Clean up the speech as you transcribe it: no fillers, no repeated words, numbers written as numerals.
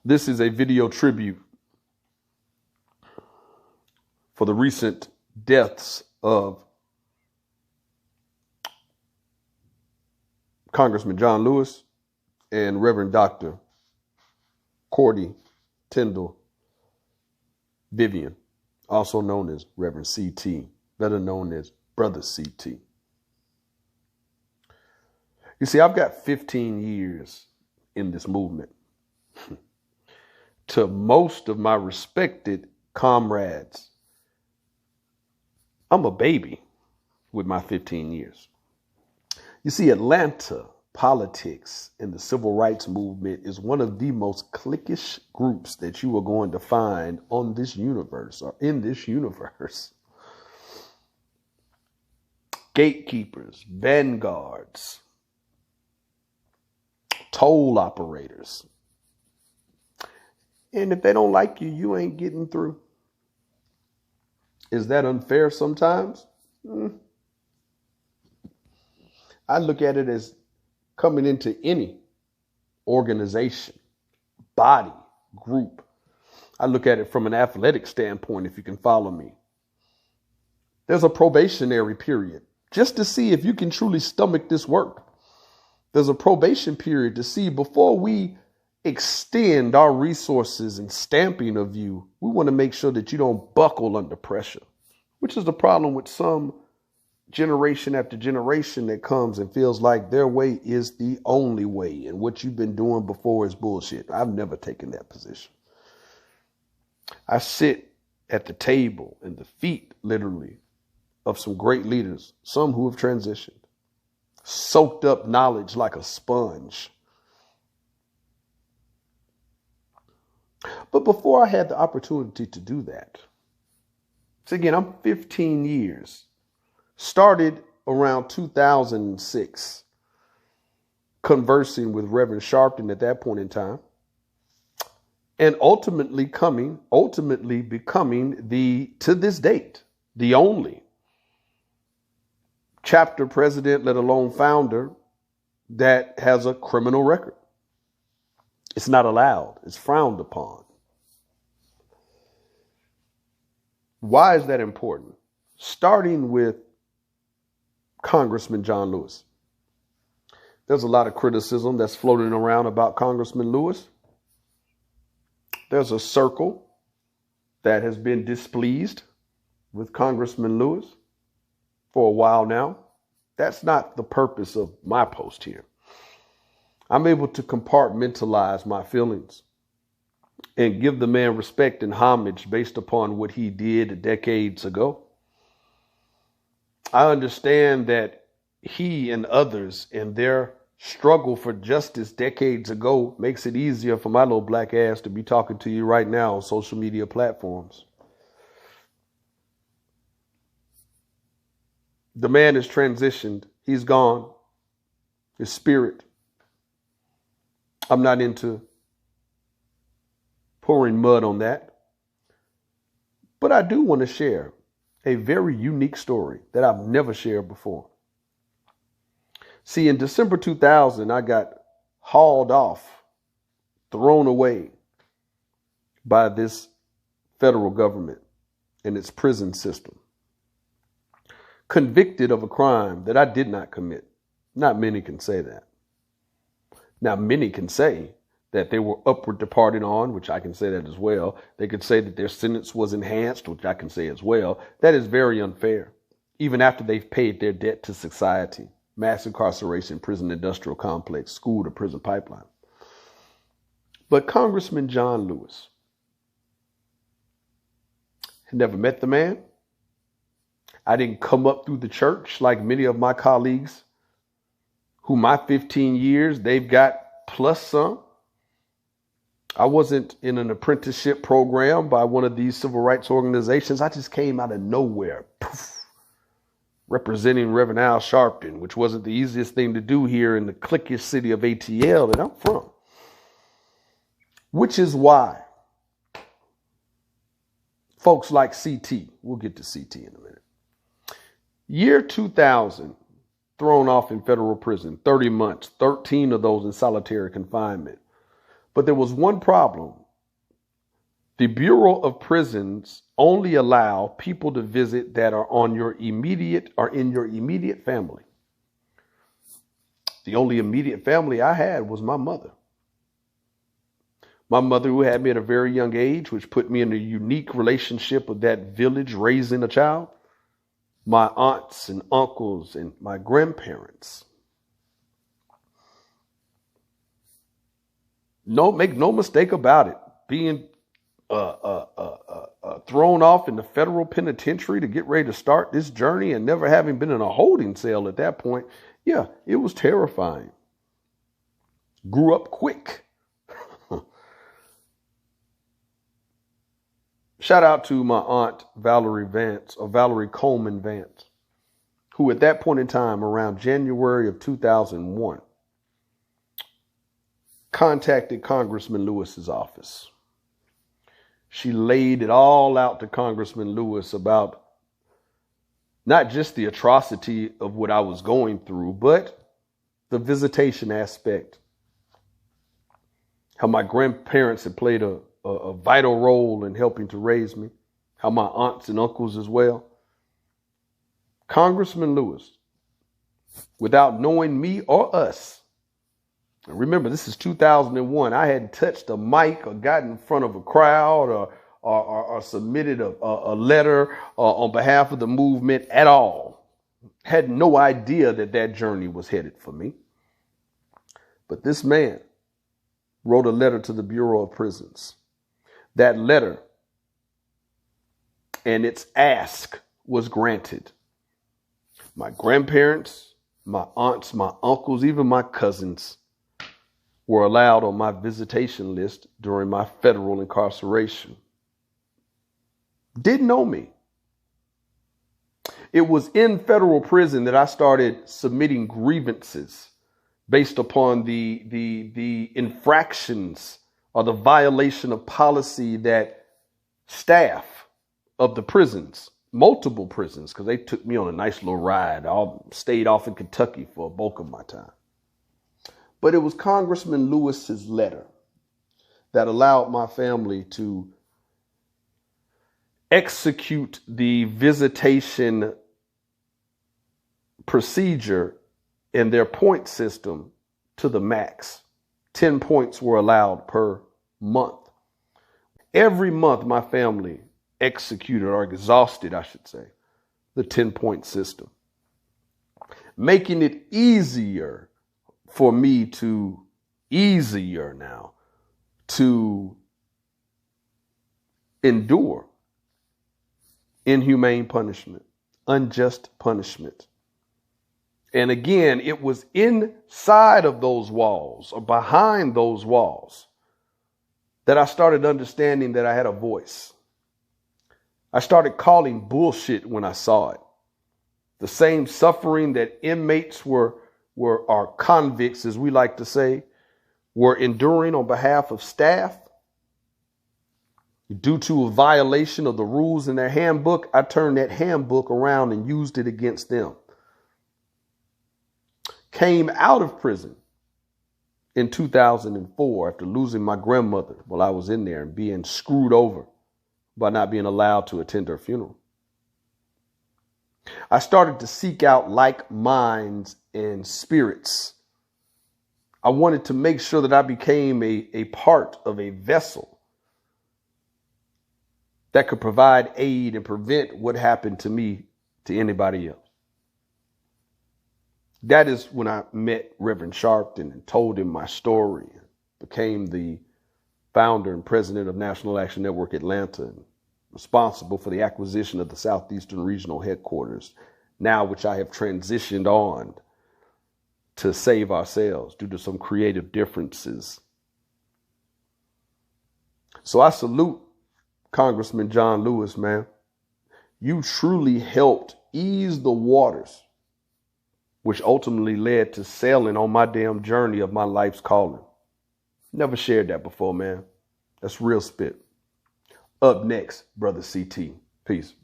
This is a video tribute for the recent deaths of Congressman John Lewis and Reverend Dr. Cordy Tyndall Vivian, also known as Reverend CT, better known as Brother CT. You see, I've got 15 years in this movement. To most of my respected comrades, I'm a baby with my 15 years. You see, Atlanta politics and the civil rights movement is one of the most cliquish groups that you are going to find on this universe or in this universe. Gatekeepers, vanguards, toll operators. And if they don't like you, you ain't getting through. Is that unfair sometimes? I look at it as coming into any organization, body, group. I look at it from an athletic standpoint, if you can follow me. There's a probationary period just to see if you can truly stomach this work. There's a probation period to see before we extend our resources and stamping of you. We want to make sure that you don't buckle under pressure, which is the problem with some generation after generation that comes and feels like their way is the only way and what you've been doing before is bullshit. I've never taken that position. I sit at the table and the feet, literally, of some great leaders, some who have transitioned, soaked up knowledge like a sponge. But before I had the opportunity to do that, so again, I'm 15 years. Started around 2006, conversing with Reverend Sharpton at that point in time, and ultimately becoming to this date, the only chapter president, let alone founder, that has a criminal record. It's not allowed. It's frowned upon. Why is that important? Starting with Congressman John Lewis. There's a lot of criticism that's floating around about Congressman Lewis. There's a circle that has been displeased with Congressman Lewis for a while now. That's not the purpose of my post here. I'm able to compartmentalize my feelings and give the man respect and homage based upon what he did decades ago. I understand that he and others in their struggle for justice decades ago makes it easier for my little black ass to be talking to you right now on social media platforms. The man has transitioned. He's gone. His spirit. I'm not into pouring mud on that. But I do want to share a very unique story that I've never shared before. See, in December 2000, I got hauled off, thrown away by this federal government and its prison system, convicted of a crime that I did not commit. Not many can say that. Now, many can say that they were upward departing on, which I can say that as well. They could say that their sentence was enhanced, which I can say as well. That is very unfair, even after they've paid their debt to society. Mass incarceration, prison industrial complex, school to prison pipeline. But Congressman John Lewis had never met the man. I didn't come up through the church like many of my colleagues who my 15 years, they've got plus some. I wasn't in an apprenticeship program by one of these civil rights organizations. I just came out of nowhere, poof, representing Reverend Al Sharpton, which wasn't the easiest thing to do here in the cliquish city of ATL that I'm from. Which is why folks like CT, we'll get to CT in a minute. Year 2000, thrown off in federal prison, 30 months, 13 of those in solitary confinement. But there was one problem. The Bureau of Prisons only allow people to visit that are on your immediate or in your immediate family. The only immediate family I had was my mother. My mother, who had me at a very young age, which put me in a unique relationship with that village raising a child. My aunts and uncles and my grandparents. Make no mistake about it. Being thrown off in the federal penitentiary to get ready to start this journey and never having been in a holding cell at that point. Yeah, it was terrifying. Grew up quick. Shout out to my aunt, Valerie Coleman Vance, who at that point in time, around January of 2001, contacted Congressman Lewis's office. She laid it all out to Congressman Lewis about not just the atrocity of what I was going through, but the visitation aspect. How my grandparents had played a vital role in helping to raise me. How my aunts and uncles as well. Congressman Lewis, without knowing me or us, and remember, this is 2001. I hadn't touched a mic or gotten in front of a crowd or submitted a letter on behalf of the movement at all. Had no idea that journey was headed for me. But this man wrote a letter to the Bureau of Prisons. That letter and its ask was granted. My grandparents, my aunts, my uncles, even my cousins were allowed on my visitation list during my federal incarceration. Didn't know me. It was in federal prison that I started submitting grievances based upon the infractions or the violation of policy that staff of the prisons, multiple prisons, because they took me on a nice little ride. I stayed off in Kentucky for a bulk of my time. But it was Congressman Lewis's letter that allowed my family to execute the visitation procedure in their point system to the max. 10 points were allowed per month. Every month, my family executed or exhausted, I should say, the 10-point system, making it easier for me to endure inhumane punishment, unjust punishment. And again, it was inside of those walls or behind those walls that I started understanding that I had a voice. I started calling bullshit when I saw it. The same suffering that inmates or convicts, as we like to say, were enduring on behalf of staff due to a violation of the rules in their handbook. I turned that handbook around and used it against them. Came out of prison in 2004 after losing my grandmother while I was in there and being screwed over by not being allowed to attend her funeral. I started to seek out like minds and spirits. I wanted to make sure that I became a part of a vessel that could provide aid and prevent what happened to me to anybody else. That is when I met Reverend Sharpton and told him my story, became the founder and president of National Action Network Atlanta, and responsible for the acquisition of the Southeastern Regional Headquarters, now which I have transitioned on to save ourselves due to some creative differences. So I salute Congressman John Lewis, man. You truly helped ease the waters, which ultimately led to sailing on my damn journey of my life's calling. Never shared that before, man. That's real spit. Up next, Brother CT. Peace.